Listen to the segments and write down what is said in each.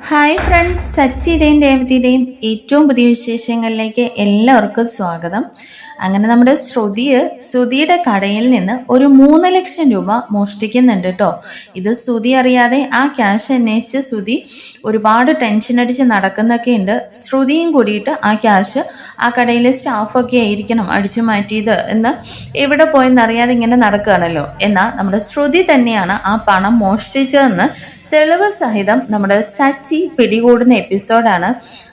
Hi friends, സച്ചിയുടെയും രേവതിയുടെയും ഏറ്റവും പുതിയ വിശേഷങ്ങളിലേക്ക് എല്ലാവർക്കും സ്വാഗതം. അങ്ങനെ നമ്മുടെ ശ്രുതിയുടെ കടയിൽ നിന്ന് ഒരു 3 ലക്ഷം രൂപ മോഷ്ടിക്കുന്നുണ്ട് കേട്ടോ. ഇത് ശ്രുതി അറിയാതെ ആ ക്യാഷ് അന്വേഷിച്ച് ശ്രുതി ഒരുപാട് ടെൻഷൻ അടിച്ച് നടക്കുന്നൊക്കെ ഉണ്ട്. ശ്രുതിയും കൂടിയിട്ട് ആ ക്യാഷ് ആ കടയിലെ സ്റ്റാഫൊക്കെ ആയിരിക്കണം അടിച്ചു മാറ്റിയത് എന്ന് എവിടെ പോയെന്നറിയാതെ ഇങ്ങനെ നടക്കുകയാണല്ലോ. എന്നാൽ നമ്മുടെ ശ്രുതി തന്നെയാണ് ആ പണം മോഷ്ടിച്ചതെന്ന് തെളിവ് സഹിതം നമ്മുടെ സച്ചി പിടികൂടുന്ന എപ്പിസോഡാണ്.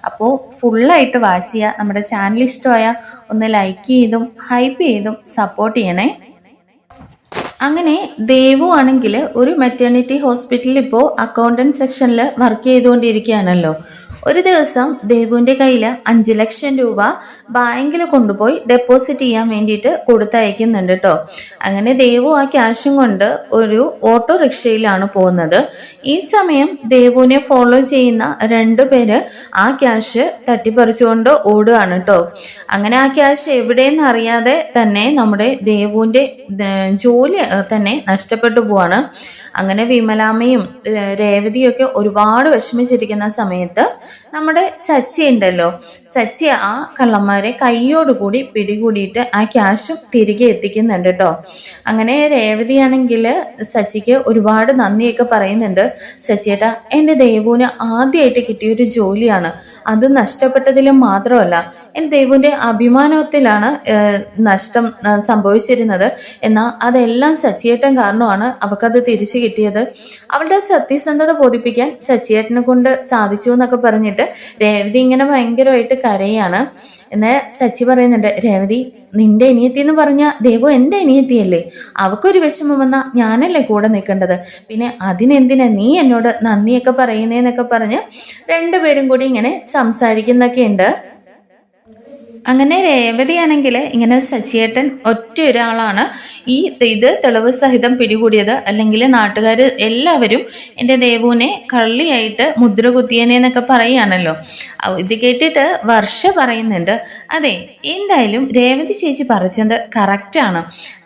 അപ്പോൾ ഫുള്ളായിട്ട് വാച്ച് ചെയ്യുക. നമ്മുടെ ചാനൽ ഇഷ്ടമായ ഒന്ന് ലൈക്ക് ചെയ്തും ഹൈപ്പ് ചെയ്തും സപ്പോർട്ട് ചെയ്യണേ. അങ്ങനെ ദേവു ആണെങ്കിൽ ഒരു മെറ്റേണിറ്റി ഹോസ്പിറ്റലിൽ ഇപ്പോൾ അക്കൗണ്ടന്റ് സെക്ഷനിൽ വർക്ക് ചെയ്തുകൊണ്ടിരിക്കുകയാണല്ലോ. ഒരു ദിവസം ദേവുവിൻ്റെ കയ്യിൽ 5 ലക്ഷം രൂപ ബാങ്കിൽ കൊണ്ടുപോയി ഡെപ്പോസിറ്റ് ചെയ്യാൻ വേണ്ടിയിട്ട് കൊടുത്തയക്കുന്നുണ്ട് കേട്ടോ. അങ്ങനെ ദേവു ആ ക്യാഷും കൊണ്ട് ഒരു ഓട്ടോറിക്ഷയിലാണ് പോകുന്നത്. ഈ സമയം ദേവുവിനെ ഫോളോ ചെയ്യുന്ന 2 പേര് ആ ക്യാഷ് തട്ടിപ്പറിച്ചുകൊണ്ട് ഓടുകയാണ് കേട്ടോ. അങ്ങനെ ആ ക്യാഷ് എവിടെയെന്ന് അറിയാതെ തന്നെ നമ്മുടെ ദേവുവിൻ്റെ ജോലി തന്നെ നഷ്ടപ്പെട്ടു പോവാണ്. അങ്ങനെ വിമലാമ്മയും രേവതിയൊക്കെ ഒരുപാട് വിഷമിച്ചിരിക്കുന്ന സമയത്ത് നമ്മുടെ സച്ചി ഉണ്ടല്ലോ, സച്ചി ആ കള്ളന്മാരെ കൈയോടുകൂടി പിടികൂടിയിട്ട് ആ ക്യാഷും തിരികെ എത്തിക്കുന്നുണ്ട് കേട്ടോ. അങ്ങനെ രേവതിയാണെങ്കിൽ സച്ചിക്ക് ഒരുപാട് നന്ദിയൊക്കെ പറയുന്നുണ്ട്. സച്ചിയേട്ടാ, എൻ്റെ ദേവുവിന് ആദ്യമായിട്ട് കിട്ടിയൊരു ജോലിയാണ്, അത് നഷ്ടപ്പെട്ടതിലും മാത്രമല്ല എൻ്റെ ദേവുവിൻ്റെ അഭിമാനത്തിലാണ് നഷ്ടം സംഭവിച്ചിരുന്നത്. എന്നാൽ അതെല്ലാം സച്ചിയേട്ടൻ കാരണമാണ് അവൾക്കത് തിരിച്ചു കിട്ടിയത്. അവളുടെ സത്യസന്ധത ബോധിപ്പിക്കാൻ സച്ചിയേട്ടനെ കൊണ്ട് സാധിച്ചു എന്നൊക്കെ പറഞ്ഞിട്ട് രേവതി ഇങ്ങനെ ഭയങ്കരമായിട്ട് കരയാണ്. എന്നാൽ സച്ചി പറയുന്നുണ്ട്, രേവതി നിന്റെ അനിയത്തി എന്ന് പറഞ്ഞാൽ ദേവു എൻ്റെ അനിയത്തിയല്ലേ, അവക്കൊരു വിഷമം വന്നാൽ ഞാനല്ലേ കൂടെ നിൽക്കേണ്ടത്, പിന്നെ അതിനെന്തിനാ നീ എന്നോട് നന്ദിയൊക്കെ പറയുന്നതെന്നൊക്കെ പറഞ്ഞ് 2 പേരും കൂടി ഇങ്ങനെ സംസാരിക്കുന്നൊക്കെ ഉണ്ട്. അങ്ങനെ രേവതിയാണെങ്കിൽ ഇങ്ങനെ സച്ചിയേട്ടൻ ഒറ്റ ഒരാളാണ് ഇത് തെളിവ് സഹിതം പിടികൂടിയത്, അല്ലെങ്കിൽ നാട്ടുകാർ എല്ലാവരും എൻ്റെ ദേവുവിനെ കള്ളിയായിട്ട് മുദ്ര കുത്തിയനെന്നൊക്കെ പറയുകയാണല്ലോ. ഇത് കേട്ടിട്ട് വർഷ പറയുന്നുണ്ട്, അതെ എന്തായാലും രേവതി ചേച്ചി പറഞ്ഞത് കറക്റ്റാണ്.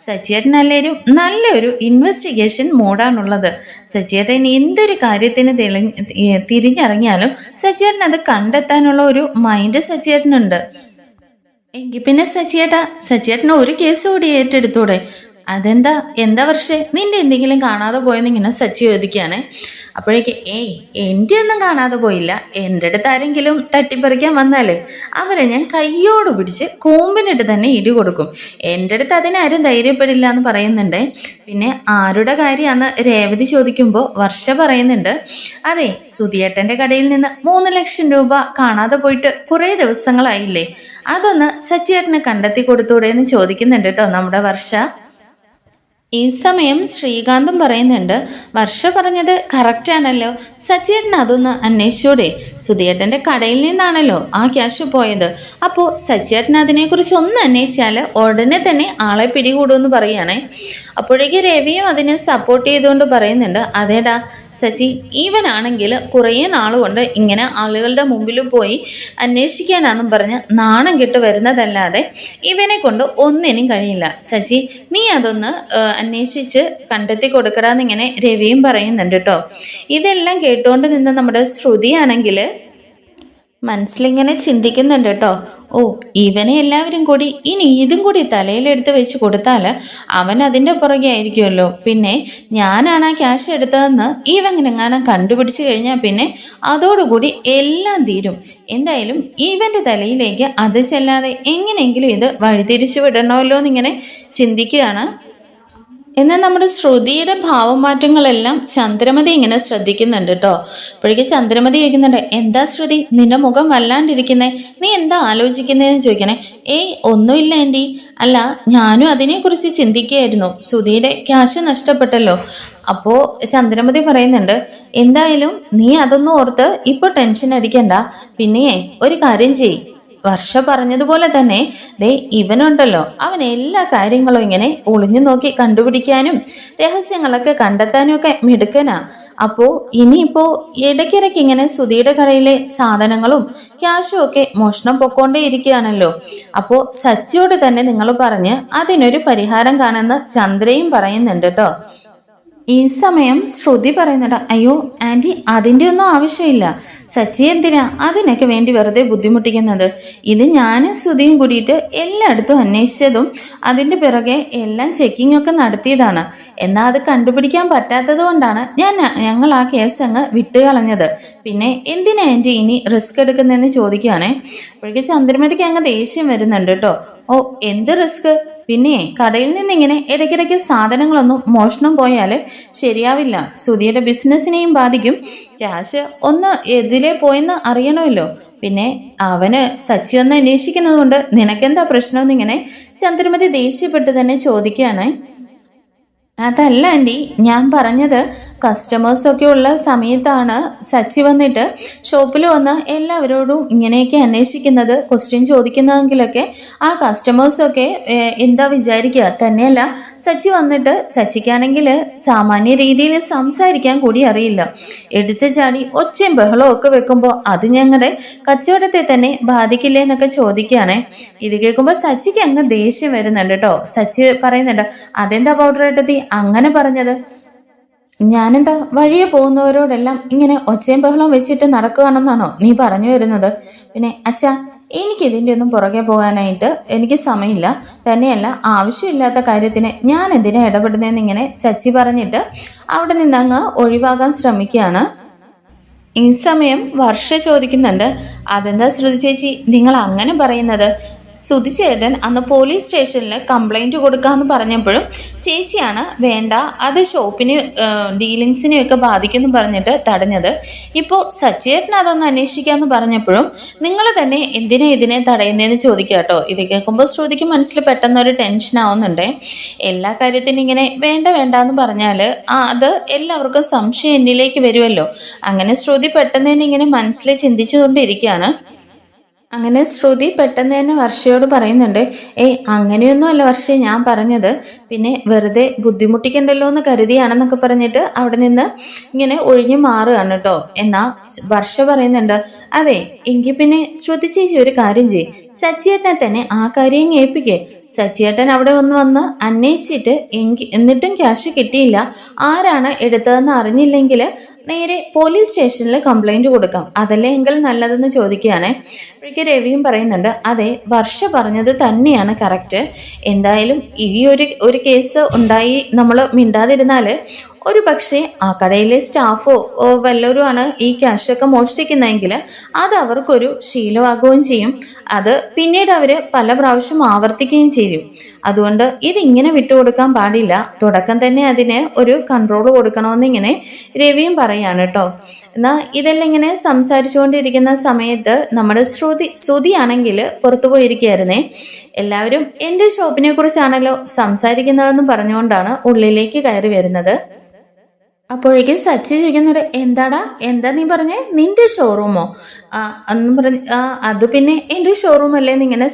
സച്ചിയേട്ടൻ അല്ലേലും നല്ലൊരു ഇൻവെസ്റ്റിഗേഷൻ മൂഡാണുള്ളത്. സച്ചിയേട്ടൻ എന്തൊരു കാര്യത്തിന് തിരിഞ്ഞിറങ്ങിയാലും സച്ചിയേട്ടൻ അത് കണ്ടെത്താനുള്ള ഒരു മൈൻഡ് സച്ചിയേട്ടനുണ്ട്. എങ്കിൽ പിന്നെ സച്ചിയേട്ടന് ഒരു കേസ് കൂടി ഏറ്റെടുത്തൂടെ? എന്താ വർഷേ, നിന്റെ എന്തെങ്കിലും കാണാതെ പോയെന്ന് ഇങ്ങനെ സച്ചി ചോദിക്കുകയാണേ. അപ്പോഴേക്ക് എൻ്റെ ഒന്നും കാണാതെ പോയില്ല, എൻ്റെ അടുത്ത് ആരെങ്കിലും തട്ടിപ്പറിക്കാൻ വന്നാലേ അവരെ ഞാൻ കയ്യോട് പിടിച്ച് കൂമ്പിനിട്ട് തന്നെ ഇടി കൊടുക്കും. എൻ്റെ അടുത്ത് അതിനാരും ധൈര്യപ്പെടില്ല എന്ന് പറയുന്നുണ്ട്. പിന്നെ ആരുടെ കാര്യമാണെന്ന് രേവതി ചോദിക്കുമ്പോൾ വർഷ പറയുന്നുണ്ട്, അതെ സുധിയേട്ടൻ്റെ കടയിൽ നിന്ന് 3 ലക്ഷം രൂപ കാണാതെ പോയിട്ട് കുറേ ദിവസങ്ങളായില്ലേ, അതൊന്ന് സച്ചിയേട്ടന് കണ്ടെത്തി കൊടുത്തൂടെ എന്ന് ചോദിക്കുന്നുണ്ട് കേട്ടോ നമ്മുടെ വർഷ. ഈ സമയം ശ്രീകാന്തും പറയുന്നുണ്ട്, വർഷ പറഞ്ഞത് കറക്റ്റാണല്ലോ, സച്ചിയേട്ടൻ അതൊന്ന് അന്വേഷിച്ചൂടെ, സുധിയേട്ടൻ്റെ കടയിൽ നിന്നാണല്ലോ ആ ക്യാഷ് പോയത്, അപ്പോൾ സച്ചിയേട്ടൻ അതിനെക്കുറിച്ച് ഒന്ന് അന്വേഷിച്ചാൽ ഉടനെ തന്നെ ആളെ പിടികൂടുമെന്ന് പറയുകയാണേ. അപ്പോഴേക്ക് രവിയും അതിനെ സപ്പോർട്ട് ചെയ്തുകൊണ്ട് പറയുന്നുണ്ട്, അതേടാ സച്ചി, ഇവനാണെങ്കിൽ കുറേ നാളുകൊണ്ട് ഇങ്ങനെ ആളുകളുടെ മുമ്പിൽ പോയി അന്വേഷിക്കാനാണെന്നും പറഞ്ഞ് നാണം കെട്ട് വരുന്നതല്ലാതെ ഇവനെ കൊണ്ട് ഒന്നിനും കഴിയില്ല. സച്ചി നീ അതൊന്ന് അന്വേഷിച്ച് കണ്ടെത്തി കൊടുക്കടാന്നിങ്ങനെ രവിയും പറയുന്നുണ്ട് കേട്ടോ. ഇതെല്ലാം കേട്ടുകൊണ്ട് നിന്ന് നമ്മുടെ ശ്രുതിയാണെങ്കിൽ മനസ്സിലിങ്ങനെ ചിന്തിക്കുന്നുണ്ട് കേട്ടോ, ഇവനെ എല്ലാവരും കൂടി ഇനി ഇതും കൂടി തലയിലെടുത്ത് വെച്ച് കൊടുത്താൽ അവൻ അതിൻ്റെ പുറകെ ആയിരിക്കുമല്ലോ, പിന്നെ ഞാനാണ് ആ ക്യാഷ് എടുത്തതെന്ന് ഇവങ്ങനെങ്ങാനും കണ്ടുപിടിച്ച് കഴിഞ്ഞാൽ പിന്നെ അതോടുകൂടി എല്ലാം തീരും. എന്തായാലും ഇവൻ്റെ തലയിലേക്ക് അത് ചെല്ലാതെ എങ്ങനെയെങ്കിലും ഇത് വഴിതിരിച്ചു വിടണമല്ലോ എന്നിങ്ങനെ ചിന്തിക്കുകയാണ്. എന്നാൽ നമ്മുടെ ശ്രുതിയുടെ ഭാവമാറ്റങ്ങളെല്ലാം ചന്ദ്രമതി ഇങ്ങനെ ശ്രദ്ധിക്കുന്നുണ്ട് കേട്ടോ. അപ്പോഴേക്കും ചന്ദ്രമതി ചോദിക്കുന്നുണ്ട്, എന്താ ശ്രുതി നിന്റെ മുഖം വല്ലാണ്ടിരിക്കുന്നേ, നീ എന്താ ആലോചിക്കുന്നതെന്ന് ചോദിക്കണേ. ഒന്നുമില്ല ആൻറ്റി, അല്ല ഞാനും അതിനെക്കുറിച്ച് ചിന്തിക്കുകയായിരുന്നു, ശ്രുതിയുടെ ക്യാഷ് നഷ്ടപ്പെട്ടല്ലോ. അപ്പോൾ ചന്ദ്രമതി പറയുന്നുണ്ട്, എന്തായാലും നീ അതൊന്നും ഓർത്ത് ഇപ്പോൾ ടെൻഷൻ അടിക്കണ്ട, പിന്നെ ഒരു കാര്യം ചെയ്യ്, വർഷ പറഞ്ഞതുപോലെ തന്നെ ഇവനുണ്ടല്ലോ, അവൻ എല്ലാ കാര്യങ്ങളും ഇങ്ങനെ ഒളിഞ്ഞു നോക്കി കണ്ടുപിടിക്കാനും രഹസ്യങ്ങളൊക്കെ കണ്ടെത്താനും ഒക്കെ മിടുക്കനാ. അപ്പോൾ ഇനിയിപ്പോൾ ഇടയ്ക്കിടയ്ക്ക് ഇങ്ങനെ സുധിയുടെ കടയിലെ സാധനങ്ങളും ക്യാഷും ഒക്കെ മോഷണം പൊക്കോണ്ടേ ഇരിക്കുകയാണല്ലോ. അപ്പോൾ സച്ചിയോട് തന്നെ നിങ്ങൾ പറഞ്ഞ് അതിനൊരു പരിഹാരം കാണുമെന്ന് ചന്ദ്രയും പറയുന്നുണ്ട് കേട്ടോ. ഈ സമയം ശ്രുതി പറയുന്നുണ്ട്, അയ്യോ ആൻറ്റി, അതിൻ്റെ ഒന്നും ആവശ്യമില്ല. സച്ചി എന്തിനാ അതിനൊക്കെ വേണ്ടി വെറുതെ ബുദ്ധിമുട്ടിക്കുന്നത്? ഇത് ഞാനും ശ്രുതിയും കൂടിയിട്ട് എല്ലായിടത്തും അന്വേഷിച്ചതും അതിൻ്റെ പിറകെ എല്ലാം ചെക്കിംഗ് ഒക്കെ നടത്തിയതാണ്. എന്നാൽ അത് കണ്ടുപിടിക്കാൻ പറ്റാത്തത് കൊണ്ടാണ് ഞങ്ങൾ ആ കേസ് അങ്ങ് വിട്ടുകളഞ്ഞത്. പിന്നെ എന്തിനാ ആൻറ്റി ഇനി റിസ്ക് എടുക്കുന്നതെന്ന് ചോദിക്കുകയാണേ. അപ്പോഴേക്ക് ചന്ദ്രമതിക്ക് അങ്ങ് ദേഷ്യം വരുന്നുണ്ട് കേട്ടോ. ഓ, എന്ത് റിസ്ക്? പിന്നെ കടയിൽ നിന്നിങ്ങനെ ഇടയ്ക്കിടയ്ക്ക് സാധനങ്ങളൊന്നും മോഷണം പോയാൽ ശരിയാവില്ല. സുധിയുടെ ബിസിനസ്സിനെയും ബാധിക്കും. ക്യാഷ് ഒന്ന് എതിലെ പോയെന്ന് അറിയണമല്ലോ. പിന്നെ അവന് സച്ചി ഒന്ന് അന്വേഷിക്കുന്നത് കൊണ്ട് നിനക്കെന്താ പ്രശ്നമെന്നിങ്ങനെ ചന്ദ്രമതി ദേഷ്യപ്പെട്ട് തന്നെ ചോദിക്കുകയാണ്. അതല്ല ആൻറ്റി, ഞാൻ പറഞ്ഞത് കസ്റ്റമേഴ്സൊക്കെ ഉള്ള സമയത്താണ് സച്ചി വന്നിട്ട് ഷോപ്പിൽ വന്ന് എല്ലാവരോടും ഇങ്ങനെയൊക്കെ അന്വേഷിക്കുന്നത്, ക്വസ്റ്റ്യൻ ചോദിക്കുന്നതെങ്കിലൊക്കെ ആ കസ്റ്റമേഴ്സൊക്കെ എന്താ വിചാരിക്കുക. തന്നെയല്ല, സച്ചി വന്നിട്ട് സച്ചിക്കാണെങ്കിൽ സാമാന്യ രീതിയിൽ സംസാരിക്കാൻ കൂടി അറിയില്ല. എടുത്തു ചാടി ഒച്ചയും ബഹളവും ഒക്കെ വെക്കുമ്പോൾ അത് ഞങ്ങളുടെ കച്ചവടത്തെ തന്നെ ബാധിക്കില്ലേ എന്നൊക്കെ ചോദിക്കുകയാണേ. ഇത് കേൾക്കുമ്പോൾ സച്ചിക്ക് അങ്ങ് ദേഷ്യം വരുന്നുണ്ട് കേട്ടോ. സച്ചി പറയുന്നുണ്ട്, അതെന്താ പൗഡർ ഇട്ടത്തി അങ്ങനെ പറഞ്ഞത്? ഞാനെന്താ വഴിയെ പോകുന്നവരോടെല്ലാം ഇങ്ങനെ ഒച്ചയും ബഹളവും വെച്ചിട്ട് നടക്കുകയാണെന്നാണോ നീ പറഞ്ഞു വരുന്നത്? പിന്നെ അച്ഛാ, എനിക്കിതിൻ്റെ ഒന്നും പുറകെ പോകാനായിട്ട് എനിക്ക് സമയമില്ല. തന്നെയല്ല, ആവശ്യമില്ലാത്ത കാര്യത്തിന് ഞാൻ എന്തിനാ ഇടപെടുന്നതെന്ന് ഇങ്ങനെ സച്ചി പറഞ്ഞിട്ട് അവിടെ നിന്നങ്ങ് ഒഴിവാകാൻ ശ്രമിക്കുകയാണ്. ഈ സമയം വർഷ ചോദിക്കുന്നുണ്ട്, അതെന്താ ശ്രുതി ചേച്ചി നിങ്ങൾ അങ്ങനെ പറയുന്നത്? സുധി ചേട്ടൻ അന്ന് പോലീസ് സ്റ്റേഷനിൽ കംപ്ലൈൻറ്റ് കൊടുക്കാമെന്ന് പറഞ്ഞപ്പോഴും ചേച്ചിയാണ് വേണ്ട, അത് ഷോപ്പിന് ഡീലിങ്സിനെയൊക്കെ ബാധിക്കുമെന്ന് പറഞ്ഞിട്ട് തടഞ്ഞത്. ഇപ്പോൾ സച്ചേട്ടൻ അതൊന്ന് അന്വേഷിക്കാമെന്ന് പറഞ്ഞപ്പോഴും നിങ്ങൾ തന്നെ എന്തിനാ ഇതിനെ തടയുന്നതെന്ന് ചോദിക്കുക കേട്ടോ. ഇത് കേൾക്കുമ്പോൾ ശ്രുതിക്ക് മനസ്സിൽ പെട്ടെന്നൊരു ടെൻഷൻ ആവുന്നുണ്ട്. എല്ലാ കാര്യത്തിനും ഇങ്ങനെ വേണ്ട വേണ്ട എന്ന് പറഞ്ഞാൽ അത് എല്ലാവർക്കും സംശയം എന്നിലേക്ക് വരുമല്ലോ. അങ്ങനെ ശ്രുതി പെട്ടെന്ന് തന്നെ ഇങ്ങനെ മനസ്സിൽ ചിന്തിച്ചുകൊണ്ടിരിക്കുകയാണ്. അങ്ങനെ ശ്രുതി പെട്ടെന്ന് തന്നെ വർഷയോട് പറയുന്നുണ്ട്, അങ്ങനെയൊന്നും അല്ല വർഷ ഞാൻ പറഞ്ഞത്, പിന്നെ വെറുതെ ബുദ്ധിമുട്ടിക്കണ്ടല്ലോ എന്ന് കരുതിയാണെന്നൊക്കെ പറഞ്ഞിട്ട് അവിടെ നിന്ന് ഇങ്ങനെ ഒഴിഞ്ഞു മാറുകയാണ് കേട്ടോ. എന്നാ വർഷ പറയുന്നുണ്ട്, അതെ എങ്കിൽ പിന്നെ ശ്രുതി ചേച്ചി ഒരു കാര്യം ചെയ്യും, സച്ചിയേട്ടനെ തന്നെ ആ കാര്യം ഏൽപ്പിക്കേ. സച്ചിയേട്ടൻ അവിടെ വന്ന് അന്വേഷിച്ചിട്ട് എന്നിട്ടും ക്യാഷ് കിട്ടിയില്ല, ആരാണ് എടുത്തതെന്ന് അറിഞ്ഞില്ലെങ്കിൽ നേരെ പോലീസ് സ്റ്റേഷനിൽ കംപ്ലൈൻറ്റ് കൊടുക്കാം, അതല്ലേ എങ്കിൽ നല്ലതെന്ന് ചോദിക്കുകയാണ്. അപ്പോഴേക്ക് രവിയും പറയുന്നുണ്ട്, അതെ വർഷ പറഞ്ഞത് തന്നെയാണ് കറക്റ്റ്. എന്തായാലും ഈ ഒരു കേസ് ഉണ്ടായി നമ്മൾ മിണ്ടാതിരുന്നാൽ ഒരു പക്ഷേ ആ കടയിലെ സ്റ്റാഫോ വല്ലവരുമാണ് ഈ ക്യാഷൊക്കെ മോഷ്ടിക്കുന്നതെങ്കിൽ അത് അവർക്കൊരു ശീലമാകുകയും ചെയ്യും. അത് പിന്നീട് അവർ പല പ്രാവശ്യം ആവർത്തിക്കുകയും ചെയ്യും. അതുകൊണ്ട് ഇതിങ്ങനെ വിട്ടുകൊടുക്കാൻ പാടില്ല, തുടക്കം തന്നെ അതിന് ഒരു കൺട്രോൾ കൊടുക്കണമെന്ന് ഇങ്ങനെ രവിയും പറയാണ് കേട്ടോ. എന്നാൽ ഇതെല്ലാം ഇങ്ങനെ സംസാരിച്ചുകൊണ്ടിരിക്കുന്ന സമയത്ത് നമ്മുടെ ശ്രുതിയാണെങ്കിൽ പുറത്തു പോയിരിക്കുകയായിരുന്നേ. എല്ലാവരും എൻ്റെ ഷോപ്പിനെ കുറിച്ചാണല്ലോ സംസാരിക്കുന്നതെന്ന് പറഞ്ഞുകൊണ്ടാണ് ഉള്ളിലേക്ക് കയറി വരുന്നത്. അപ്പോഴേക്കും സച്ചി ചോദിക്കുന്നത്, എന്താ നീ പറഞ്ഞേ, നിന്റെ ഷോറൂമോ എന്ന് പറഞ്ഞ് അത് പിന്നെ എൻ്റെ ഷോറൂമല്ലേ എന്നിങ്ങനെ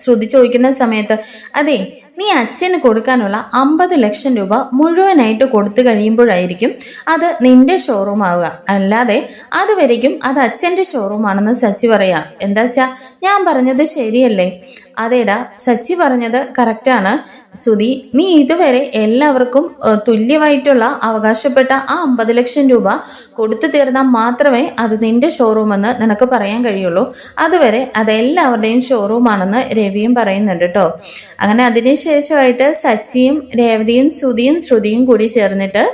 ശ്രുതി ചോദിക്കുന്ന സമയത്ത്, അതെ നീ അച്ഛന് കൊടുക്കാനുള്ള 50 ലക്ഷം രൂപ മുഴുവനായിട്ട് കൊടുത്തു കഴിയുമ്പോഴായിരിക്കും അത് നിന്റെ ഷോറൂം ആവുക, അല്ലാതെ അതുവരയ്ക്കും അത് അച്ഛൻ്റെ ഷോറൂമാണെന്ന് സച്ചി പറയാ. എന്താ വെച്ചാ ഞാൻ പറഞ്ഞത് ശരിയല്ലേ? അതേടാ, സച്ചി പറഞ്ഞത് കറക്റ്റാണ് സുധി, നീ ഇതുവരെ എല്ലാവർക്കും തുല്യമായിട്ടുള്ള അവകാശപ്പെട്ട ആ 50 ലക്ഷം രൂപ കൊടുത്തു തീർന്നാൽ മാത്രമേ അത് നിന്റെ ഷോറൂമെന്ന് നിനക്ക് പറയാൻ കഴിയുള്ളൂ. അതുവരെ അതെല്ലാവരുടെയും ഷോറൂമാണെന്ന് രവിയും പറയുന്നുണ്ട് കേട്ടോ. അങ്ങനെ അതിനുശേഷമായിട്ട് സച്ചിയും രേവതിയും സുധിയും ശ്രുതിയും കൂടി ചേർന്നിട്ട്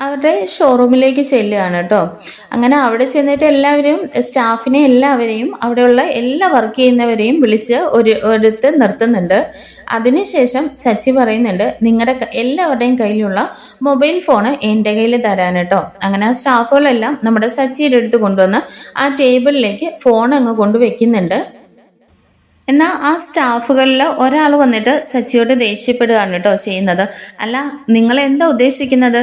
അവരുടെ ഷോറൂമിലേക്ക് ചെല്ലുകയാണ് കേട്ടോ. അങ്ങനെ അവിടെ ചെന്നിട്ട് എല്ലാവരും സ്റ്റാഫിനെ എല്ലാവരെയും അവിടെയുള്ള എല്ലാ വർക്ക് ചെയ്യുന്നവരെയും വിളിച്ച് ഒരിടത്ത് നിർത്തുന്നുണ്ട്. അതിനുശേഷം സച്ചി പറയുന്നുണ്ട്, നിങ്ങളുടെ എല്ലാവരുടെയും കയ്യിലുള്ള മൊബൈൽ ഫോണ് എൻ്റെ കയ്യിൽ തരാൻ കേട്ടോ. അങ്ങനെ ആ സ്റ്റാഫുകളെല്ലാം നമ്മുടെ സച്ചിയുടെ അടുത്ത് കൊണ്ടുവന്ന് ആ ടേബിളിലേക്ക് ഫോൺ അങ്ങ് കൊണ്ടുവയ്ക്കുന്നുണ്ട്. എന്നാൽ ആ സ്റ്റാഫുകളിൽ ഒരാൾ വന്നിട്ട് സച്ചിയോട് ദേഷ്യപ്പെടുകയാണ് കേട്ടോ ചെയ്യുന്നത്. അല്ല, നിങ്ങൾ എന്താ ഉദ്ദേശിക്കുന്നത്?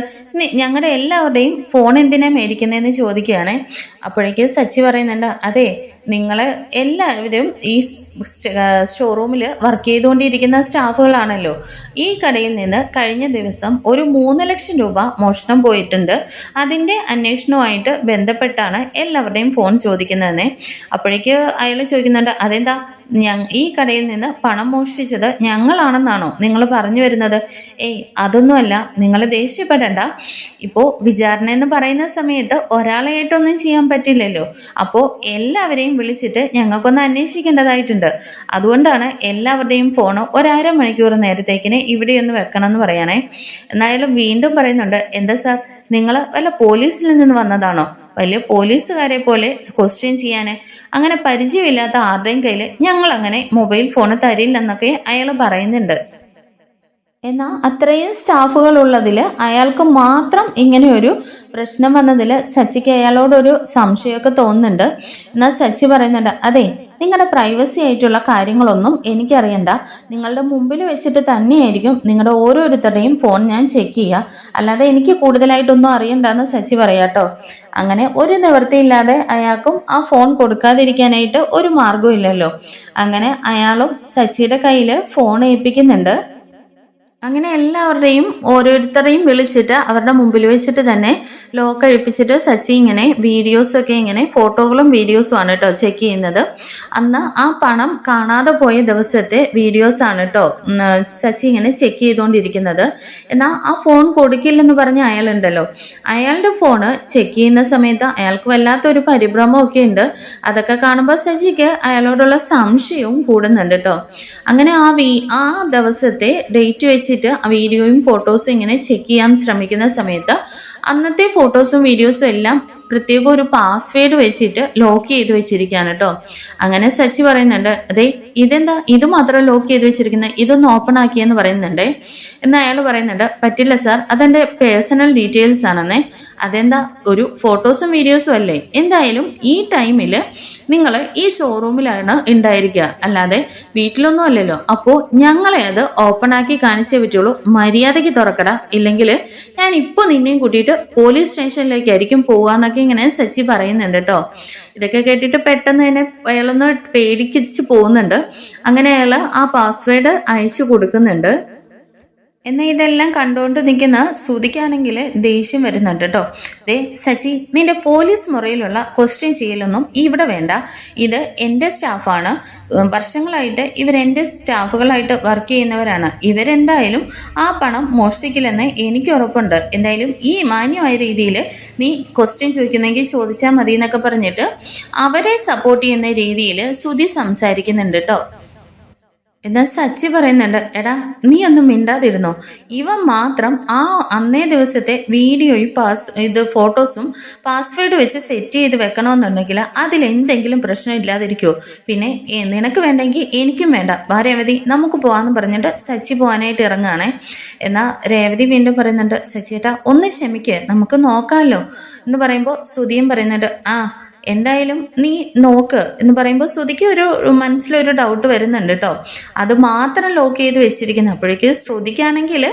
ഞങ്ങളുടെ എല്ലാവരുടെയും ഫോൺ എന്തിനാ മേടിക്കുന്നതെന്ന് ചോദിക്കുകയാണ്. അപ്പോഴേക്ക് സച്ചി പറയുന്നുണ്ട്, അതെ നിങ്ങൾ എല്ലാവരും ഈ ഷോറൂമിൽ വർക്ക് ചെയ്തുകൊണ്ടിരിക്കുന്ന സ്റ്റാഫുകളാണല്ലോ. ഈ കടയിൽ നിന്ന് കഴിഞ്ഞ ദിവസം ഒരു 3 ലക്ഷം രൂപ മോഷണം പോയിട്ടുണ്ട്. അതിൻ്റെ അന്വേഷണവുമായിട്ട് ബന്ധപ്പെട്ടാണ് എല്ലാവരുടെയും ഫോൺ ചോദിക്കുന്നതെന്നേ. അപ്പോഴേക്ക് അയാൾ ചോദിക്കുന്നുണ്ട്, അതെന്താ ഈ കടയിൽ നിന്ന് പണം മോഷ്ടിച്ചത് ഞങ്ങളാണെന്നാണോ നിങ്ങൾ പറഞ്ഞു വരുന്നത്? ഏയ് അതൊന്നുമല്ല, നിങ്ങൾ ദേഷ്യപ്പെടണ്ട. ഇപ്പോൾ വിചാരണ എന്ന് പറയുന്ന സമയത്ത് ഒരാളായിട്ടൊന്നും ചെയ്യാൻ പറ്റില്ലല്ലോ. അപ്പോൾ എല്ലാവരെയും വിളിച്ചിട്ട് ഞങ്ങൾക്കൊന്ന് അന്വേഷിക്കേണ്ടതായിട്ടുണ്ട്. അതുകൊണ്ടാണ് എല്ലാവരുടെയും ഫോണ് ഒരര മണിക്കൂർ നേരത്തേക്കിന് ഇവിടെ ഒന്ന് വെക്കണം എന്ന് പറയണേ. എന്നായാലും വീണ്ടും പറയുന്നുണ്ട്, എന്താ സാർ നിങ്ങൾ വല്ല പോലീസിൽ നിന്ന് വന്നതാണോ? വലിയ പോലീസുകാരെ പോലെ ക്വസ്റ്റ്യൻ ചെയ്യാൻ അങ്ങനെ പരിചയമില്ലാത്ത ആരുടെയും കയ്യിൽ ഞങ്ങൾ അങ്ങനെ മൊബൈൽ ഫോൺ തരില്ലെന്നൊക്കെ അയാൾ പറയുന്നുണ്ട്. എന്നാൽ അത്രയും സ്റ്റാഫുകൾ ഉള്ളതിൽ അയാൾക്ക് മാത്രം ഇങ്ങനെ ഒരു പ്രശ്നം വന്നതിൽ സച്ചിക്ക് അയാളോടൊരു സംശയമൊക്കെ തോന്നുന്നുണ്ട്. എന്നാൽ സച്ചി പറയുന്നുണ്ട്, അതെ നിങ്ങളുടെ പ്രൈവസി ആയിട്ടുള്ള കാര്യങ്ങളൊന്നും എനിക്കറിയണ്ട. നിങ്ങളുടെ മുമ്പിൽ വെച്ചിട്ട് തന്നെയായിരിക്കും നിങ്ങളുടെ ഓരോരുത്തരുടെയും ഫോൺ ഞാൻ ചെക്ക് ചെയ്യുക. അല്ലാതെ എനിക്ക് കൂടുതലായിട്ടൊന്നും അറിയണ്ടെന്ന് സച്ചി പറയാട്ടോ. അങ്ങനെ ഒരു നിവൃത്തിയില്ലാതെ അയാൾക്കും ആ ഫോൺ കൊടുക്കാതിരിക്കാനായിട്ട് ഒരു മാർഗവും ഇല്ലല്ലോ. അങ്ങനെ അയാളും സച്ചിയുടെ കയ്യിൽ ഫോൺ ഏൽപ്പിക്കുന്നുണ്ട്. അങ്ങനെ എല്ലാവരുടെയും ഓരോരുത്തരെയും വിളിച്ചിട്ട് അവരുടെ മുമ്പിൽ വെച്ചിട്ട് തന്നെ ലോക്ക് അഴിപ്പിച്ചിട്ട് സച്ചി ഇങ്ങനെ വീഡിയോസൊക്കെ ഇങ്ങനെ ഫോട്ടോകളും വീഡിയോസും ആണ് കേട്ടോ ചെക്ക് ചെയ്യുന്നത്. അന്ന് ആ പണം കാണാതെ പോയ ദിവസത്തെ വീഡിയോസ് ആണ് കേട്ടോ സച്ചി ഇങ്ങനെ ചെക്ക് ചെയ്തുകൊണ്ടിരിക്കുന്നത്. എന്നാൽ ആ ഫോൺ കൊടുക്കില്ലെന്ന് പറഞ്ഞ അയാളുണ്ടല്ലോ, അയാളുടെ ഫോണ് ചെക്ക് ചെയ്യുന്ന സമയത്ത് അയാൾക്ക് വല്ലാത്തൊരു പരിഭ്രമമൊക്കെ ഉണ്ട്. അതൊക്കെ കാണുമ്പോൾ സച്ചിക്ക് അയാളോടുള്ള സംശയവും കൂടുന്നുണ്ട് കേട്ടോ. അങ്ങനെ ആ ദിവസത്തെ ഡേറ്റ് വെച്ച് വീഡിയോയും ഫോട്ടോസും ഇങ്ങനെ ചെക്ക് ചെയ്യാൻ ശ്രമിക്കുന്ന സമയത്ത് അന്നത്തെ ഫോട്ടോസും വീഡിയോസും എല്ലാം പ്രത്യേക ഒരു പാസ്വേഡ് വെച്ചിട്ട് ലോക്ക് ചെയ്ത് വെച്ചിരിക്കുകയാണ് കേട്ടോ. അങ്ങനെ സച്ചി പറയുന്നുണ്ട്, അതെ ഇതെന്താ ഇത് മാത്രം ലോക്ക് ചെയ്ത് വെച്ചിരിക്കുന്നത്, ഇതൊന്ന് ഓപ്പൺ ആക്കിയെന്ന് പറയുന്നുണ്ട്. എന്നാൽ അയാൾ പറയുന്നുണ്ട്, പറ്റില്ല സാർ, അതെന്റെ പേഴ്സണൽ ഡീറ്റെയിൽസ് ആണെന്നേ. അതെന്താ ഒരു ഫോട്ടോസും വീഡിയോസും അല്ലേ? എന്തായാലും ഈ ടൈമിൽ നിങ്ങൾ ഈ ഷോറൂമിലാണ് ഉണ്ടായിരിക്കുക, അല്ലാതെ വീട്ടിലൊന്നും അല്ലല്ലോ. അപ്പോൾ ഞങ്ങളെ അത് ഓപ്പൺ ആക്കി കാണിച്ചേ പറ്റുള്ളൂ. മര്യാദയ്ക്ക് തുറക്കട, ഇല്ലെങ്കിൽ ഞാൻ ഇപ്പോൾ നിന്നെയും കൂട്ടിയിട്ട് പോലീസ് സ്റ്റേഷനിലേക്കായിരിക്കും പോവാന്നൊക്കെ ഇങ്ങനെ സച്ചി പറയുന്നുണ്ട് കേട്ടോ. ഇതൊക്കെ കേട്ടിട്ട് പെട്ടെന്ന് തന്നെ അയാളൊന്ന് പേടിക്കിച്ച് പോകുന്നുണ്ട്. അങ്ങനെ അയാൾ ആ പാസ്വേഡ് അയച്ചു കൊടുക്കുന്നുണ്ട്. എന്നാൽ ഇതെല്ലാം കണ്ടുകൊണ്ട് നിൽക്കുന്ന ശ്രുതിക്കാണെങ്കിൽ ദേഷ്യം വരുന്നുണ്ട് കേട്ടോ. ദേ സച്ചി, നിന്റെ പോലീസ് മുറിയിലുള്ള ക്വസ്റ്റ്യൻ ചെയ്യലൊന്നും ഇവിടെ വേണ്ട. ഇത് എൻ്റെ സ്റ്റാഫാണ്. വർഷങ്ങളായിട്ട് ഇവരെൻ്റെ സ്റ്റാഫുകളായിട്ട് വർക്ക് ചെയ്യുന്നവരാണ്. ഇവരെന്തായാലും ആ പണം മോഷ്ടിക്കില്ലെന്ന് എനിക്ക് ഉറപ്പുണ്ട്. എന്തായാലും ഈ മാന്യമായ രീതിയിൽ നീ ക്വസ്റ്റ്യൻ ചോദിക്കുന്നെങ്കിൽ ചോദിച്ചാൽ മതി എന്നൊക്കെ പറഞ്ഞിട്ട് അവരെ സപ്പോർട്ട് ചെയ്യുന്ന രീതിയിൽ ശ്രുതി സംസാരിക്കുന്നുണ്ട് കേട്ടോ. എന്നാൽ സച്ചി പറയുന്നുണ്ട്, എടാ നീ ഒന്നും മിണ്ടാതിരുന്നോ? ഇവൻ മാത്രം ആ അന്നേ ദിവസത്തെ വീഡിയോയും ഫോട്ടോസും പാസ്വേഡ് വെച്ച് സെറ്റ് ചെയ്ത് വെക്കണമെന്നുണ്ടെങ്കിൽ അതിലെന്തെങ്കിലും പ്രശ്നം ഇല്ലാതിരിക്കുമോ? പിന്നെ നിനക്ക് വേണ്ടെങ്കിൽ എനിക്കും വേണ്ട, വാ രേവതി നമുക്ക് പോകാമെന്ന് പറഞ്ഞിട്ട് സച്ചി പോകാനായിട്ട് ഇറങ്ങുകയാണേ. എന്നാൽ രേവതി വീണ്ടും പറയുന്നുണ്ട്, സച്ചിയേട്ടാ ഒന്ന് ക്ഷമിക്ക്, നമുക്ക് നോക്കാമല്ലോ എന്ന് പറയുമ്പോൾ ശ്രുതിയും പറയുന്നുണ്ട്, എന്തായാലും നീ നോക്ക് എന്ന് പറയുമ്പോൾ ശ്രുതിക്ക് ഒരു മനസ്സിലൊരു ഡൗട്ട് വരുന്നുണ്ട് കേട്ടോ. അത് മാത്രം ലോക്ക് ചെയ്ത് വെച്ചിരിക്കുന്നു. അപ്പോഴേക്ക് ശ്രുതിക്കാണെങ്കിൽ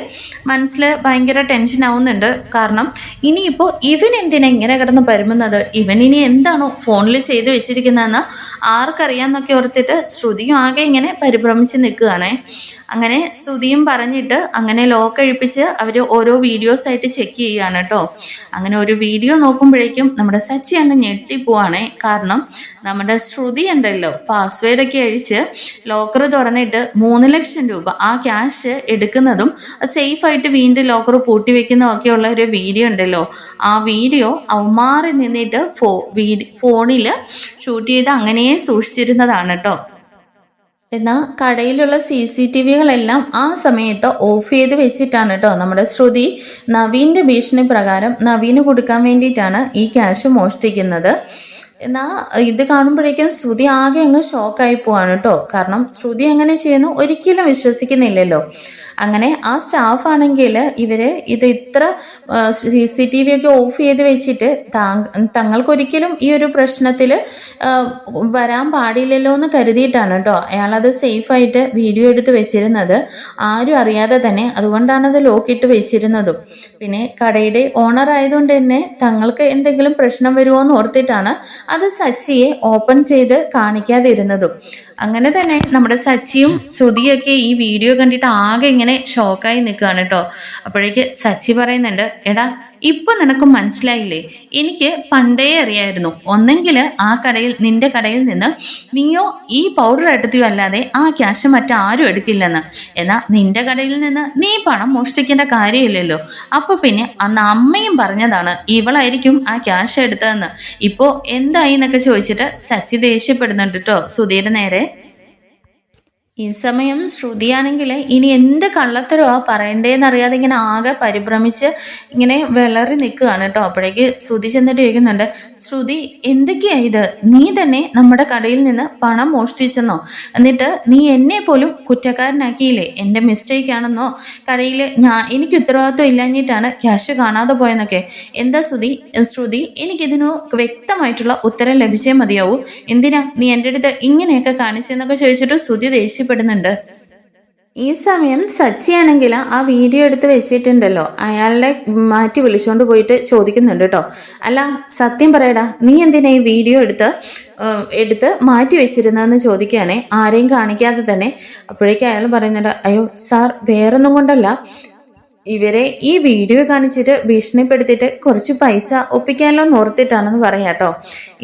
മനസ്സിൽ ഭയങ്കര ടെൻഷൻ ആവുന്നുണ്ട്. കാരണം ഇനിയിപ്പോൾ ഇവൻ എന്തിനാ ഇങ്ങനെ കിടന്ന് പരുമുന്നത്, ഇവൻ ഇനി എന്താണോ ഫോണിൽ ചെയ്ത് വെച്ചിരിക്കുന്നതെന്ന് ആർക്കറിയാമെന്നൊക്കെ ഓർത്തിട്ട് ശ്രുതിയും ആകെ ഇങ്ങനെ പരിഭ്രമിച്ച് നിൽക്കുകയാണേ. അങ്ങനെ ശ്രുതിയും പറഞ്ഞിട്ട് അങ്ങനെ ലോക്ക് അഴിപ്പിച്ച് അവർ ഓരോ വീഡിയോസ് ആയിട്ട് ചെക്ക് ചെയ്യുകയാണ് കേട്ടോ. അങ്ങനെ ഒരു വീഡിയോ നോക്കുമ്പോഴേക്കും നമ്മുടെ സച്ചി അങ്ങ് ഞെട്ടിപ്പോവാണ്. കാരണം നമ്മുടെ ശ്രുതി ഉണ്ടല്ലോ പാസ്വേഡൊക്കെ അഴിച്ച് ലോക്കർ തുറന്നിട്ട് 3 ലക്ഷം രൂപ ആ ക്യാഷ് എടുക്കുന്നതും സേഫായിട്ട് വീണ്ടും ലോക്കർ പൂട്ടി വെക്കുന്നതും ഒക്കെ ഉള്ള ഒരു വീഡിയോ ഉണ്ടല്ലോ. ആ വീഡിയോ അവന്മാറി നിന്നിട്ട് ഫോണിൽ ഷൂട്ട് ചെയ്ത് അങ്ങനെ സൂക്ഷിച്ചിരുന്നതാണ് കേട്ടോ. എന്നാൽ കടയിലുള്ള CCTVകളെല്ലാം ആ സമയത്ത് ഓഫ് ചെയ്ത് വെച്ചിട്ടാണ് കേട്ടോ നമ്മുടെ ശ്രുതി നവീൻ്റെ ഭീഷണി പ്രകാരം നവീന് കൊടുക്കാൻ വേണ്ടിയിട്ടാണ് ഈ ക്യാഷ് മോഷ്ടിക്കുന്നത്. എന്നാൽ ഇത് കാണുമ്പോഴേക്കും ശ്രുതി ആകെ അങ്ങ് ഷോക്കായി പോവാണ് കേട്ടോ. കാരണം ശ്രുതി അങ്ങനെ ചെയ്യുന്നു ഒരിക്കലും വിശ്വസിക്കുന്നില്ലല്ലോ. അങ്ങനെ ആ സ്റ്റാഫാണെങ്കിൽ ഇത് ഇത്ര CCTV ഒക്കെ ഓഫ് ചെയ്ത് വെച്ചിട്ട് തങ്ങൾക്കൊരിക്കലും ഈ ഒരു പ്രശ്നത്തിൽ വരാൻ പാടില്ലല്ലോ എന്ന് കരുതിയിട്ടാണ് കേട്ടോ അയാളത് സേഫായിട്ട് വീഡിയോ എടുത്ത് വെച്ചിരുന്നത്. ആരും അറിയാതെ തന്നെ, അതുകൊണ്ടാണത് ലോക്കിട്ട് വെച്ചിരുന്നതും. പിന്നെ കടയുടെ ഓണർ ആയതുകൊണ്ട് തന്നെ തങ്ങൾക്ക് എന്തെങ്കിലും പ്രശ്നം വരുമോ എന്ന് ഓർത്തിട്ടാണ് അത് സച്ചിയെ ഓപ്പൺ ചെയ്ത് കാണിക്കാതിരുന്നതും. അങ്ങനെ തന്നെ നമ്മുടെ സച്ചിയും ശ്രുതിയൊക്കെ ഈ വീഡിയോ കണ്ടിട്ട് ആകെ ഇങ്ങനെ ഇങ്ങനെ ഷോക്കായി നിൽക്കുകയാണ് കേട്ടോ. അപ്പോഴേക്ക് സച്ചി പറയുന്നുണ്ട്, എടാ ഇപ്പൊ നിനക്ക് മനസ്സിലായില്ലേ, എനിക്ക് പണ്ടേ അറിയായിരുന്നു, ഒന്നെങ്കിൽ ആ കടയിൽ നിന്റെ കടയിൽ നിന്ന് നീയോ ഈ പൗഡർ എടുത്തിയോ അല്ലാതെ ആ ക്യാഷ് മറ്റാരും എടുക്കില്ലെന്ന്. എന്നാൽ നിന്റെ കടയിൽ നിന്ന് നീ പണം മോഷ്ടിക്കേണ്ട കാര്യമില്ലല്ലോ. അപ്പൊ പിന്നെ അന്ന് അമ്മയും പറഞ്ഞതാണ് ഇവളായിരിക്കും ആ ക്യാഷ് എടുത്തതെന്ന്. ഇപ്പോ എന്തായി എന്നൊക്കെ ചോദിച്ചിട്ട് സച്ചി ദേഷ്യപ്പെടുന്നുണ്ട് കേട്ടോ സുധിയുടെ നേരെ. ഈ സമയം ശ്രുതിയാണെങ്കിൽ ഇനി എന്ത് കള്ളത്തരവാ പറയണ്ടേന്ന് അറിയാതെ ഇങ്ങനെ ആകെ പരിഭ്രമിച്ച് ഇങ്ങനെ വിളറി നിൽക്കുകയാണ് കേട്ടോ. അപ്പോഴേക്ക് ശ്രുതി ചെന്നിട്ട് ചോദിക്കുന്നുണ്ട്, ശ്രുതി എന്തൊക്കെയാ ഇത്? നീ തന്നെ നമ്മുടെ കടയിൽ നിന്ന് പണം മോഷ്ടിച്ചെന്നോ? എന്നിട്ട് നീ എന്നെ പോലും കുറ്റക്കാരനാക്കിയില്ലേ? എൻ്റെ മിസ്റ്റേക്ക് ആണെന്നോ? കടയിൽ എനിക്ക് ഉത്തരവാദിത്വം ഇല്ലാഞ്ഞിട്ടാണ് ക്യാഷ് കാണാതെ പോയെന്നൊക്കെ. എന്താ ശ്രുതി എനിക്കിതിനു വ്യക്തമായിട്ടുള്ള ഉത്തരം ലഭിച്ചേ മതിയാവൂ. എന്തിനാ നീ എൻ്റെ അടുത്ത് ഇങ്ങനെയൊക്കെ കാണിച്ചെന്നൊക്കെ ചോദിച്ചിട്ട് ശ്രുതി ദേഷ്യപ്പെടുന്നുണ്ട്. ഈ സമയം സച്ചിയാണെങ്കിൽ ആ വീഡിയോ എടുത്ത് വെച്ചിട്ടുണ്ടല്ലോ, അയാളുടെ മാറ്റി വിളിച്ചുകൊണ്ട് പോയിട്ട് ചോദിക്കുന്നുണ്ട് കേട്ടോ, അല്ല സത്യം പറയടാ, നീ എന്തിനാ ഈ വീഡിയോ എടുത്ത് മാറ്റി വെച്ചിരുന്നതെന്ന് ചോദിക്കുകയാണെ, ആരെയും കാണിക്കാതെ തന്നെ. അപ്പോഴേക്കും അയാൾ പറയുന്നുണ്ട്, അയ്യോ സാർ വേറൊന്നും കൊണ്ടല്ല, ഇവരെ ഈ വീഡിയോ കാണിച്ചിട്ട് ഭീഷണിപ്പെടുത്തിയിട്ട് കുറച്ച് പൈസ ഒപ്പിക്കാമല്ലോ എന്ന് ഓർത്തിട്ടാണെന്ന് പറയാട്ടോ.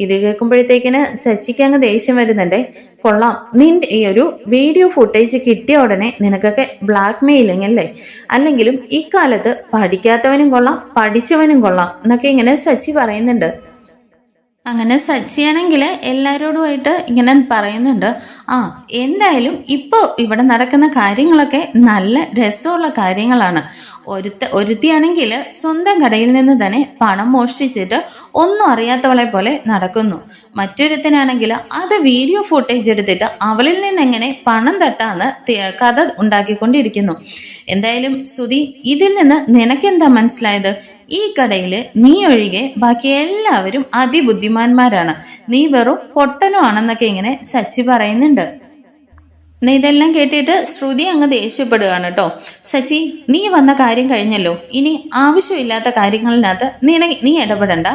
ഇത് കേൾക്കുമ്പോഴത്തേക്കിന് സച്ചിക്ക് അങ്ങ് ദേഷ്യം വരുന്നുണ്ടേ. കൊള്ളാം, നിന്റെ ഈ ഒരു വീഡിയോ ഫുട്ടേജ് കിട്ടിയ ഉടനെ നിനക്കൊക്കെ ബ്ലാക്ക് മെയിലിംഗ് അല്ലേ? അല്ലെങ്കിലും ഇക്കാലത്ത് പഠിക്കാത്തവനും കൊള്ളാം പഠിച്ചവനും കൊള്ളാം എന്നൊക്കെ ഇങ്ങനെ സച്ചി പറയുന്നുണ്ട്. അങ്ങനെ സച്ചിയാണെങ്കിൽ എല്ലാവരോടുമായിട്ട് ഇങ്ങനെ പറയുന്നുണ്ട്, എന്തായാലും ഇപ്പോൾ ഇവിടെ നടക്കുന്ന കാര്യങ്ങളൊക്കെ നല്ല രസമുള്ള കാര്യങ്ങളാണ്. ഒരുത്തിയാണെങ്കിൽ സ്വന്തം കടയിൽ നിന്ന് തന്നെ പണം മോഷ്ടിച്ചിട്ട് ഒന്നും അറിയാത്തവളെ പോലെ നടക്കുന്നു. മറ്റൊരുത്തനാണെങ്കിൽ അത് വീഡിയോ ഫുട്ടേജ് എടുത്തിട്ട് അവളിൽ നിന്ന് എങ്ങനെ പണം തട്ടാന്ന് കഥ ഉണ്ടാക്കിക്കൊണ്ടിരിക്കുന്നു. എന്തായാലും ശ്രുതി, ഇതിൽ നിന്ന് നിനക്കെന്താ മനസ്സിലായത്? ഈ കടയിൽ നീ ഒഴികെ ബാക്കി എല്ലാവരും അതിബുദ്ധിമാന്മാരാണ്, നീ വെറും പൊട്ടനോ ആണെന്നൊക്കെ ഇങ്ങനെ സച്ചി പറയുന്നുണ്ട്. ഇതെല്ലാം കേട്ടിട്ട് ശ്രുതി അങ്ങ് ദേഷ്യപ്പെടുകയാണ് കേട്ടോ. സച്ചി, നീ വന്ന കാര്യം കഴിഞ്ഞല്ലോ, ഇനി ആവശ്യമില്ലാത്ത കാര്യങ്ങളിനകത്ത് നീ ഇടപെടണ്ട.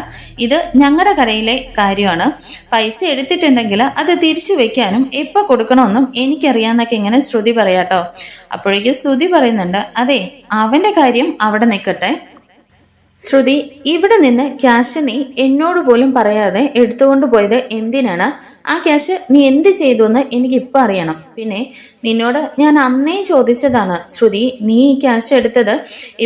ഇത് ഞങ്ങളുടെ കടയിലെ കാര്യമാണ്. പൈസ എടുത്തിട്ടുണ്ടെങ്കിൽ അത് തിരിച്ചു വെക്കാനും എപ്പോൾ കൊടുക്കണമെന്നും എനിക്കറിയാമെന്നൊക്കെ ഇങ്ങനെ ശ്രുതി പറയാട്ടോ. അപ്പോഴേക്കും ശ്രുതി പറയുന്നുണ്ട്, അതെ അവൻ്റെ കാര്യം അവിടെ നിൽക്കട്ടെ. ശ്രുതി, ഇവിടെ നിന്ന് ക്യാഷ് നീ എന്നോട് പോലും പറയാതെ എടുത്തുകൊണ്ട് പോയത് എന്തിനാണ്? ആ ക്യാഷ് നീ എന്ത് ചെയ്തു എന്ന് എനിക്കിപ്പോൾ അറിയണം. പിന്നെ നിന്നോട് ഞാൻ അന്നേ ചോദിച്ചതാണ്, ശ്രുതി, നീ ഈ ക്യാഷ് എടുത്തത്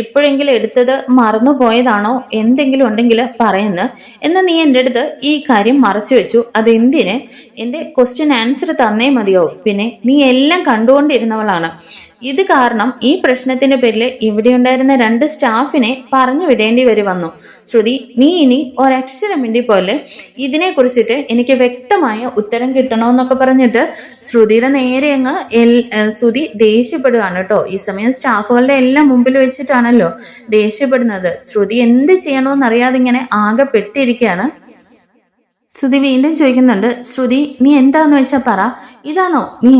ഇപ്പോഴെങ്കിലും എടുത്തത് മറന്നു പോയതാണോ? എന്തെങ്കിലും ഉണ്ടെങ്കിൽ പറയുന്നു. എന്നാൽ നീ എൻ്റെ അടുത്ത് ഈ കാര്യം മറച്ചു വെച്ചു. അതെന്തിന്? എൻ്റെ ക്വസ്റ്റ്യൻ ആൻസർ തന്നേ മതിയോ? പിന്നെ നീ എല്ലാം കണ്ടുകൊണ്ടിരുന്നവളാണ്. ഇത് കാരണം ഈ പ്രശ്നത്തിന്റെ പേരിൽ ഇവിടെ ഉണ്ടായിരുന്ന 2 സ്റ്റാഫിനെ പറഞ്ഞു വിടേണ്ടി വന്നു. ശ്രുതി, നീ ഇനി ഒരക്ഷരം മിണ്ടി പോലെ ഇതിനെ കുറിച്ചിട്ട് എനിക്ക് വ്യക്തമായ ഉത്തരം കിട്ടണമെന്നൊക്കെ പറഞ്ഞിട്ട് ശ്രുതിയുടെ നേരെ അങ്ങ് ശ്രുതി ദേഷ്യപ്പെടുകയാണ് കേട്ടോ. ഈ സമയം സ്റ്റാഫുകളുടെ എല്ലാം മുമ്പിൽ വെച്ചിട്ടാണല്ലോ ദേഷ്യപ്പെടുന്നത്. ശ്രുതി എന്ത് ചെയ്യണമെന്നറിയാതെ ഇങ്ങനെ ആകെ പെട്ടിരിക്കുകയാണ്. ശ്രുതി വീണ്ടും ചോദിക്കുന്നുണ്ട്, ശ്രുതി നീ എന്താന്ന് വെച്ചാൽ പറ, ഇതാണോ നീ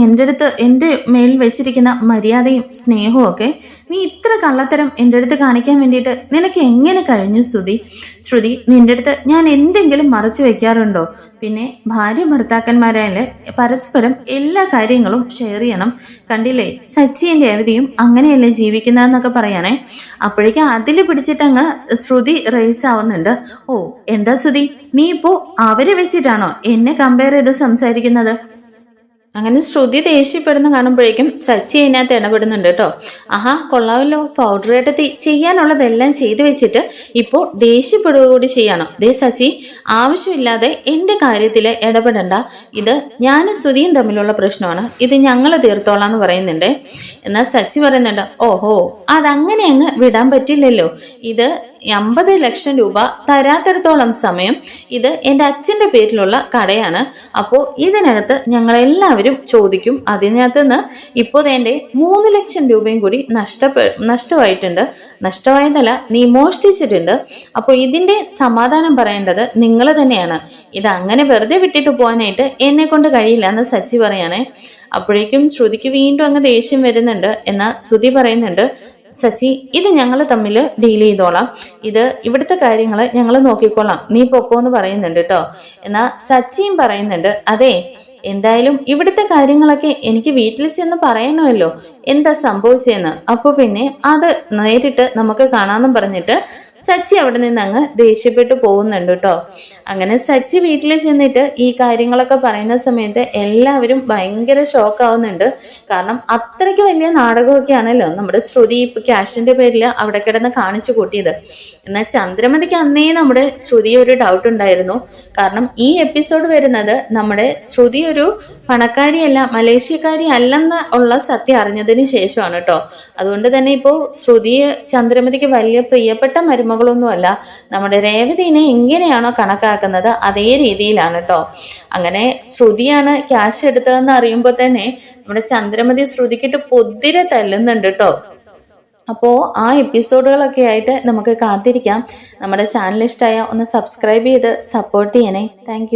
എൻ്റെ മേലിൽ വെച്ചിരിക്കുന്ന മര്യാദയും സ്നേഹവും ഒക്കെ? നീ ഇത്ര കള്ളത്തരം എൻ്റെ അടുത്ത് കാണിക്കാൻ വേണ്ടിയിട്ട് നിനക്ക് എങ്ങനെ കഴിഞ്ഞു ശ്രുതി? നിന്റെ അടുത്ത് ഞാൻ എന്തെങ്കിലും മറച്ചു വെക്കാറുണ്ടോ? പിന്നെ ഭാര്യ ഭർത്താക്കന്മാരായാല് പരസ്പരം എല്ലാ കാര്യങ്ങളും ഷെയർ ചെയ്യണം. കണ്ടില്ലേ, സച്ചിയും രേവതിയും അങ്ങനെയല്ലേ ജീവിക്കുന്നതെന്നൊക്കെ പറയാനേ. അപ്പോഴേക്കും അതിൽ പിടിച്ചിട്ടങ്ങ് ശ്രുതി റേസ് ആവുന്നുണ്ട്. ഓ, എന്താ ശ്രുതി, നീ ഇപ്പോ അവരെ വെച്ചിട്ടാണോ എന്നെ കമ്പയർ ചെയ്ത് സംസാരിക്കുന്നത്? അങ്ങനെ ശ്രുതി ദേഷ്യപ്പെടുന്ന കാണുമ്പോഴേക്കും സച്ചി അതിനകത്ത് ഇടപെടുന്നുണ്ട് കേട്ടോ. ആഹാ, കൊള്ളാമല്ലോ, പൗഡർ എടുത്ത് ചെയ്യാനുള്ളതെല്ലാം ചെയ്തു വെച്ചിട്ട് ഇപ്പോൾ ദേഷ്യപ്പെടുക കൂടി ചെയ്യണം. ദേ സച്ചി, ആവശ്യമില്ലാതെ എൻ്റെ കാര്യത്തിൽ ഇടപെടണ്ട. ഇത് ഞാനും ശ്രുതിയും തമ്മിലുള്ള പ്രശ്നമാണ്, ഇത് ഞങ്ങൾ തീർത്തോളാം എന്ന് പറയുന്നുണ്ട്. എന്നാൽ സച്ചി പറയുന്നുണ്ട്, ഓഹോ, അതങ്ങനെ അങ്ങ് വിടാൻ പറ്റില്ലല്ലോ. ഇത് 50 ലക്ഷം രൂപ തരാത്തിടത്തോളം സമയം ഇത് എൻ്റെ അച്ഛൻ്റെ പേരിലുള്ള കടയാണ്. അപ്പോൾ ഇതിനകത്ത് ഞങ്ങളെല്ലാവരും ചോദിക്കും. അതിനകത്ത് നിന്ന് ഇപ്പോൾ എൻ്റെ 3 ലക്ഷം രൂപയും കൂടി നഷ്ടമായിട്ടുണ്ട്. നഷ്ടമായതല്ല, നീ മോഷ്ടിച്ചിട്ടുണ്ട്. അപ്പോൾ ഇതിൻ്റെ സമാധാനം പറയേണ്ടത് നിങ്ങൾ തന്നെയാണ്. ഇത് അങ്ങനെ വെറുതെ വിട്ടിട്ട് പോകാനായിട്ട് എന്നെ കൊണ്ട് കഴിയില്ല എന്ന് സച്ചി പറയണേ. അപ്പോഴേക്കും ശ്രുതിക്ക് വീണ്ടും അങ്ങ് ദേഷ്യം വരുന്നുണ്ട്. എന്നാൽ ശ്രുതി പറയുന്നുണ്ട്, സച്ചി, ഇത് ഞങ്ങൾ തമ്മിൽ ഡീൽ ചെയ്തോളാം, ഇത് ഇവിടുത്തെ കാര്യങ്ങൾ ഞങ്ങൾ നോക്കിക്കോളാം, നീ പൊക്കോന്ന് പറയുന്നുണ്ട് കേട്ടോ. എന്നാൽ സച്ചിയും പറയുന്നുണ്ട്, അതെ എന്തായാലും ഇവിടുത്തെ കാര്യങ്ങളൊക്കെ എനിക്ക് വീട്ടിൽ ചെന്ന് പറയണമല്ലോ, എന്താ സംഭവിച്ചതെന്ന്. അപ്പോൾ പിന്നെ അത് നേരിട്ട് നമുക്ക് കാണാമെന്നും പറഞ്ഞിട്ട് സച്ചി അവിടെ നിന്ന് അങ്ങ് ദേഷ്യപ്പെട്ടു പോകുന്നുണ്ട് കേട്ടോ. അങ്ങനെ സച്ചി വീട്ടിൽ ചെന്നിട്ട് ഈ കാര്യങ്ങളൊക്കെ പറയുന്ന സമയത്ത് എല്ലാവരും ഭയങ്കര ഷോക്ക് ആവുന്നുണ്ട്. കാരണം അത്രയ്ക്ക് വലിയ നാടകമൊക്കെ ആണല്ലോ നമ്മുടെ ശ്രുതി ക്യാഷിന്റെ പേരിൽ അവിടെ കിടന്ന് കാണിച്ചു കൂട്ടിയത്. എന്നാൽ ചന്ദ്രമതിക്ക് അന്നേ നമ്മുടെ ശ്രുതി ഒരു ഡൗട്ട് ഉണ്ടായിരുന്നു. കാരണം ഈ എപ്പിസോഡ് വരുന്നത് നമ്മുടെ ശ്രുതി ഒരു പണക്കാരിയല്ല, മലേഷ്യക്കാരി അല്ലെന്ന് ഉള്ള സത്യം അറിഞ്ഞതിന് ശേഷമാണ് കേട്ടോ. അതുകൊണ്ട് തന്നെ ഇപ്പോൾ ശ്രുതിയെ ചന്ദ്രമതിക്ക് വലിയ പ്രിയപ്പെട്ട മരുമകളൊന്നുമല്ല, നമ്മുടെ രേവതിനെ എങ്ങനെയാണോ കണക്കാക്കുന്നത് അതേ രീതിയിലാണ് കേട്ടോ. അങ്ങനെ ശ്രുതിയാണ് ക്യാഷ് എടുത്തതെന്ന് അറിയുമ്പോൾ തന്നെ നമ്മുടെ ചന്ദ്രമതി ശ്രുതിക്കിട്ട് പൊതിരെ തല്ലുന്നുണ്ട് കേട്ടോ. അപ്പോൾ ആ എപ്പിസോഡുകളൊക്കെ ആയിട്ട് നമുക്ക് കാത്തിരിക്കാം. നമ്മുടെ ചാനൽ ഇഷ്ടമായ ഒന്ന് സബ്സ്ക്രൈബ് ചെയ്ത് സപ്പോർട്ട് ചെയ്യണേ. താങ്ക്